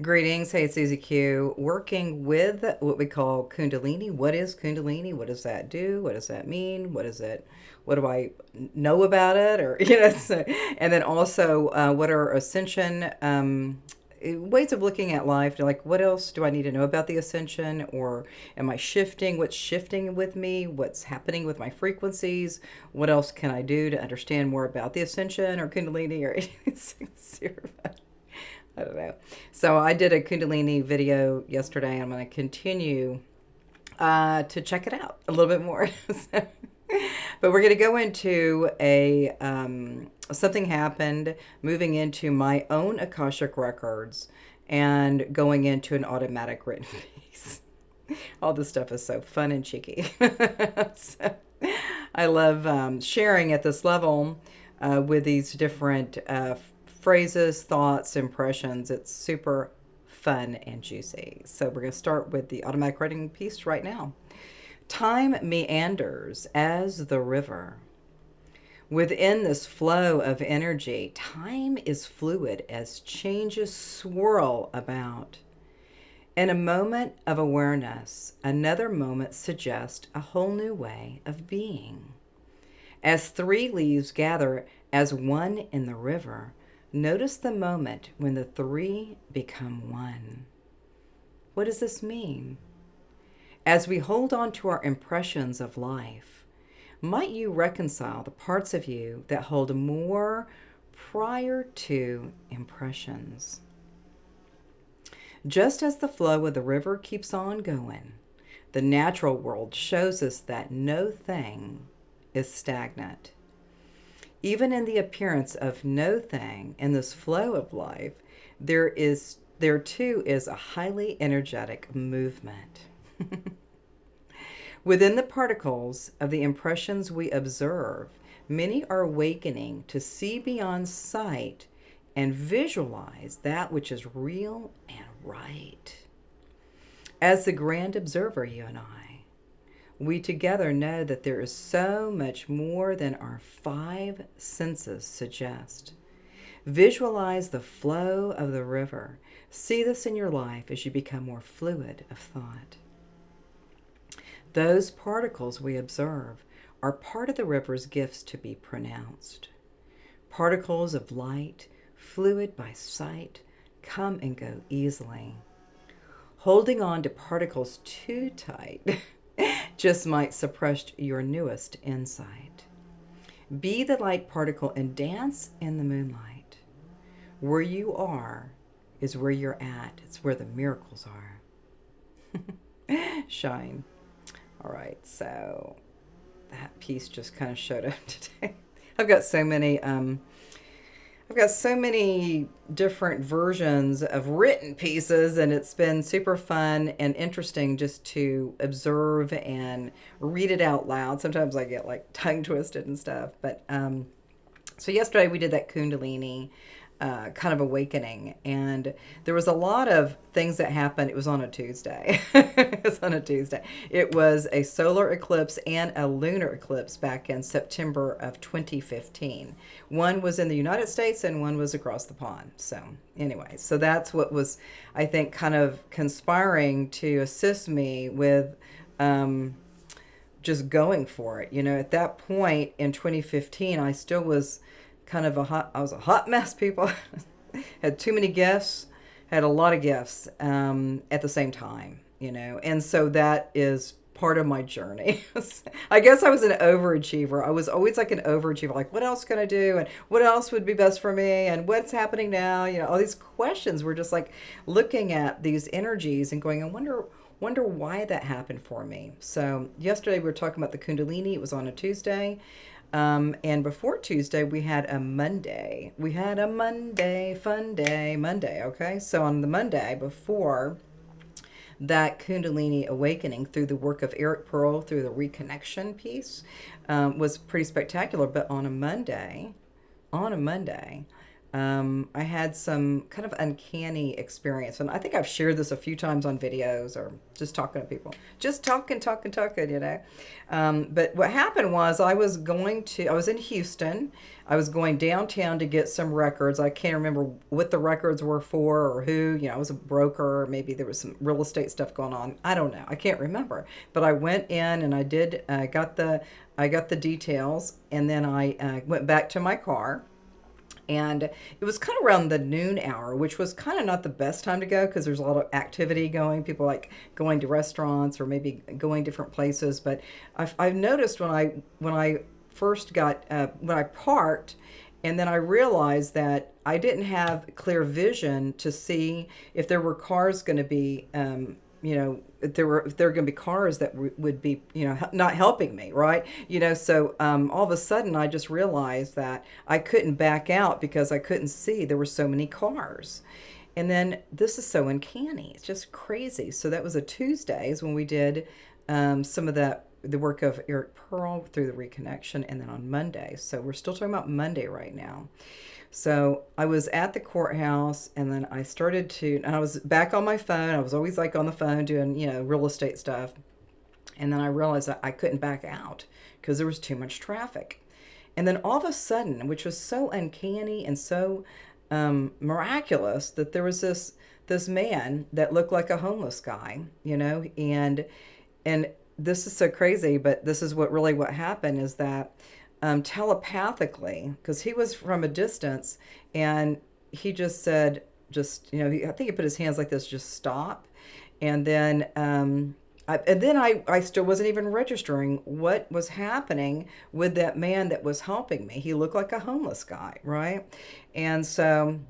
Greetings. Hey, it's Susie Q. Working with what we call Kundalini. What is Kundalini? What does that do? What does that mean? What is it? What do I know about it? Or and then also, what are ascension ways of looking at life? Like, what else do I need to know about the ascension? Or am I shifting? What's shifting with me? What's happening with my frequencies? What else can I do to understand more about the ascension or Kundalini or anything? I don't know. So I did a Kundalini video yesterday. I'm going to continue to check it out a little bit more. But we're going to go into a something happened, moving into my own Akashic records and going into an automatic written piece. All this stuff is so fun and cheeky. So, I love sharing at this level with these different phrases, thoughts, impressions. It's super fun and juicy. So we're going to start with the automatic writing piece right now. Time meanders as the river. Within this flow of energy, time is fluid as changes swirl about. In a moment of awareness, another moment suggests a whole new way of being. As three leaves gather as one in the river, notice the moment when the three become one. What does this mean? As we hold on to our impressions of life, might you reconcile the parts of you that hold more prior to impressions? Just as the flow of the river keeps on going, the natural world shows us that no thing is stagnant. Even in the appearance of no thing in this flow of life, there too is a highly energetic movement. Within the particles of the impressions we observe, many are awakening to see beyond sight and visualize that which is real and right. As the grand observer, you and I, we together know that there is so much more than our five senses suggest. Visualize the flow of the river. See this in your life as you become more fluid of thought. Those particles we observe are part of the river's gifts to be pronounced. Particles of light, fluid by sight, come and go easily. Holding on to particles too tight just might suppress your newest insight. Be the light particle and dance in the moonlight. Where you are is where you're at. It's where the miracles are. Shine. All right, so that piece just kind of showed up today. I've got so many different versions of written pieces, and it's been super fun and interesting just to observe and read it out loud. Sometimes I get like tongue twisted and stuff. But so yesterday we did that Kundalini kind of awakening, and there was a lot of things that happened. It was on a Tuesday. It was a solar eclipse and a lunar eclipse back in September of 2015. One was in the United States and one was across the pond. So anyway, so that's what was, I think, kind of conspiring to assist me with just going for it. You know, at that point in 2015, I still was kind of I was a hot mess, people. Had too many gifts, had a lot of gifts at the same time, you know. And so that is part of my journey. I guess I was an overachiever. I was always like an overachiever, like what else can I do? And what else would be best for me? And what's happening now? You know, all these questions were just like looking at these energies and going, I wonder why that happened for me. So yesterday we were talking about the Kundalini. It was on a Tuesday. And before Tuesday, we had a Monday. We had a Monday, fun day, Monday, okay? So on the Monday before that Kundalini awakening through the work of Eric Pearl, through the Reconnection piece, was pretty spectacular. But on a Monday, I had some kind of uncanny experience. And I think I've shared this a few times on videos or just talking to people. Just talking, you know. But what happened was I was in Houston. I was going downtown to get some records. I can't remember what the records were for or who. You know, I was a broker, or maybe there was some real estate stuff going on. I don't know. I can't remember. But I went in and I got the details, and then I went back to my car. And it was kind of around the noon hour, which was kind of not the best time to go because there's a lot of activity going. People like going to restaurants or maybe going different places. But I've noticed when I first got when I parked, and then I realized that I didn't have clear vision to see if there were cars going to be, if there were going to be cars that would be, not helping me, right? So all of a sudden I just realized that I couldn't back out because I couldn't see. There were so many cars. And then this is so uncanny. It's just crazy. So that was a Tuesday is when we did some of the work of Eric Pearl through the Reconnection, and then on Monday. So we're still talking about Monday right now. So I was at the courthouse, and then and I was back on my phone. I was always like on the phone doing, real estate stuff. And then I realized that I couldn't back out because there was too much traffic. And then all of a sudden, which was so uncanny and so miraculous, that there was this man that looked like a homeless guy, and this is so crazy, but this is what happened is that telepathically, because he was from a distance, and he just said, I think he put his hands like this, just stop. And then I still wasn't even registering what was happening with that man that was helping me. He looked like a homeless guy, right? And so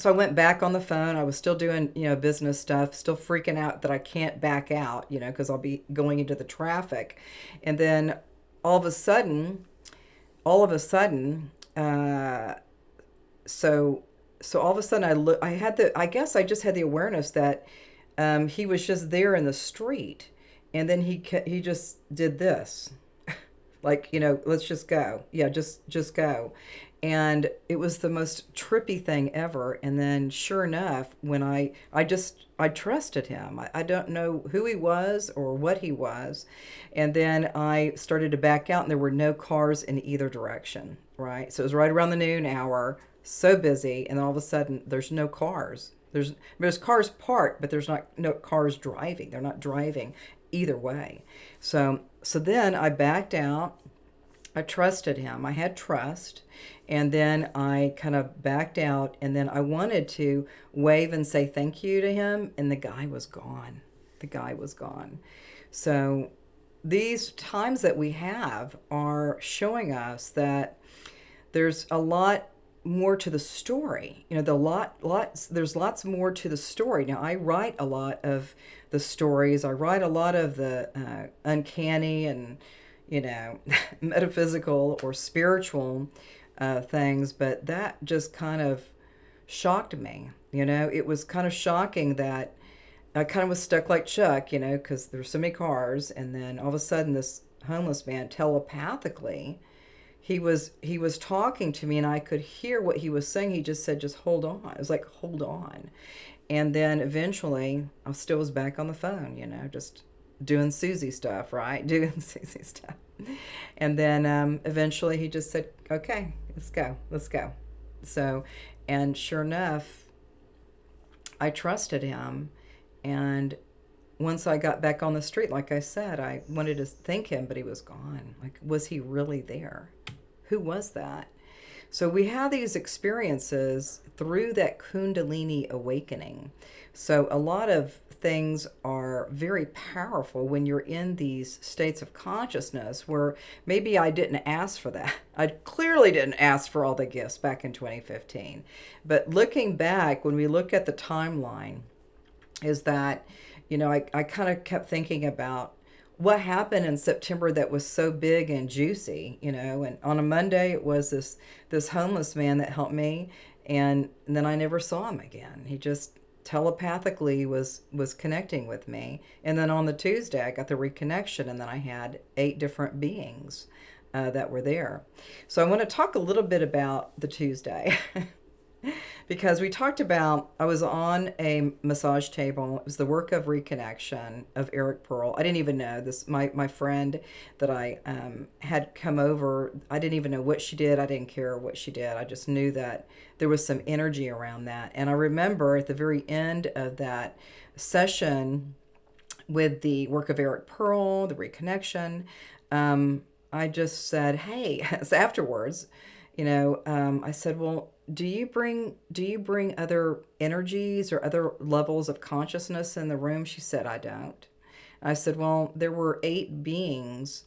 I went back on the phone. I was still doing, business stuff, still freaking out that I can't back out, because I'll be going into the traffic. And then all of a sudden, so all of a sudden I guess I just had the awareness that he was just there in the street, and then he just did this, like, let's just go. Yeah, just go. And it was the most trippy thing ever. And then sure enough, when I trusted him. I don't know who he was or what he was. And then I started to back out, and there were no cars in either direction, right? So it was right around the noon hour, so busy. And then all of a sudden there's no cars. There's cars parked, but there's no cars driving. They're not driving either way. So then I backed out. I trusted him. I had trust. And then I kind of backed out, and then I wanted to wave and say thank you to him, and the guy was gone. The guy was gone. So these times that we have are showing us that there's a lot more to the story. There's lots more to the story. Now, I write a lot of the stories. I write a lot of the uncanny and, metaphysical or spiritual things, but that just kind of shocked me. It was kind of shocking that I kind of was stuck like Chuck, because there were so many cars, and then all of a sudden this homeless man telepathically, he was talking to me, and I could hear what he was saying. He just said, just hold on. It was like, hold on. And then eventually I still was back on the phone, just doing Susie stuff, right? Doing Susie stuff. And then eventually he just said, okay, let's go. So, and sure enough, I trusted him. And once I got back on the street, like I said, I wanted to thank him, but he was gone. Like, was he really there? Who was that? So we have these experiences through that Kundalini awakening. So a lot of things are very powerful when you're in these states of consciousness where maybe I didn't ask for that. I clearly didn't ask for all the gifts back in 2015. But looking back, when we look at the timeline, is that, I kind of kept thinking about what happened in September that was so big and juicy, and on a Monday it was this homeless man that helped me, and then I never saw him again. He just telepathically was connecting with me. And then on the Tuesday I got the reconnection, and then I had 8 different beings that were there. So I want to talk a little bit about the Tuesday. Because we talked about, I was on a massage table. It was the work of Reconnection of Eric Pearl. I didn't even know this. My friend that I had come over, I didn't even know what she did. I didn't care what she did. I just knew that there was some energy around that. And I remember at the very end of that session with the work of Eric Pearl, the Reconnection, I just said, hey, so afterwards, I said, well, do you bring other energies or other levels of consciousness in the room? She said, I don't. I said, well, there were 8 beings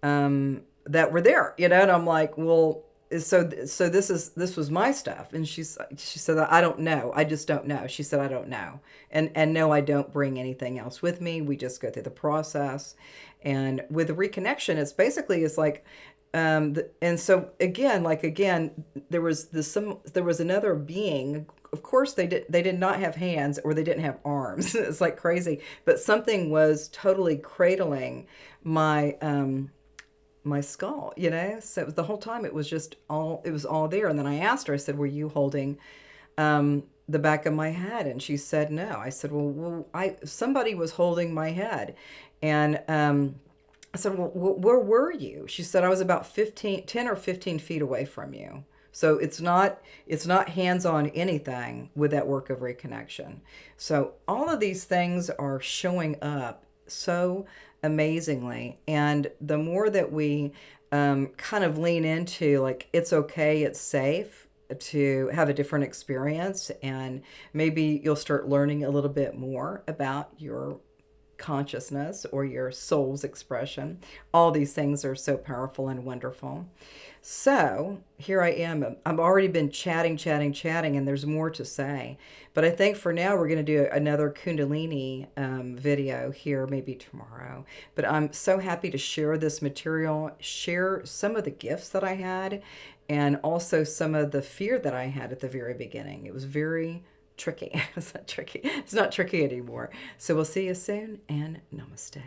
that were there, and I'm like, well, so this was my stuff, and she said, I don't know, I just don't know. She said, I don't know, and no, I don't bring anything else with me. We just go through the process, and with the reconnection, it's like, and so again, there was another being. Of course, they did not have hands, or they didn't have arms. It's like crazy, but something was totally cradling my my skull, so the whole time it was all there. And then I asked her, I said, were you holding the back of my head? And she said no. I said, well, somebody was holding my head. And I said, well, where were you? She said, I was about 10 or 15 feet away from you. So it's not hands-on anything with that work of reconnection. So all of these things are showing up so amazingly. And the more that we kind of lean into, like, it's okay, it's safe to have a different experience, and maybe you'll start learning a little bit more about your consciousness or your soul's expression. All these things are so powerful and wonderful. So here I am. I've already been chatting, and there's more to say. But I think for now we're going to do another Kundalini video here, maybe tomorrow. But I'm so happy to share this material, share some of the gifts that I had, and also some of the fear that I had at the very beginning. It was very tricky. It's not tricky. It's not tricky anymore. So we'll see you soon, and namaste.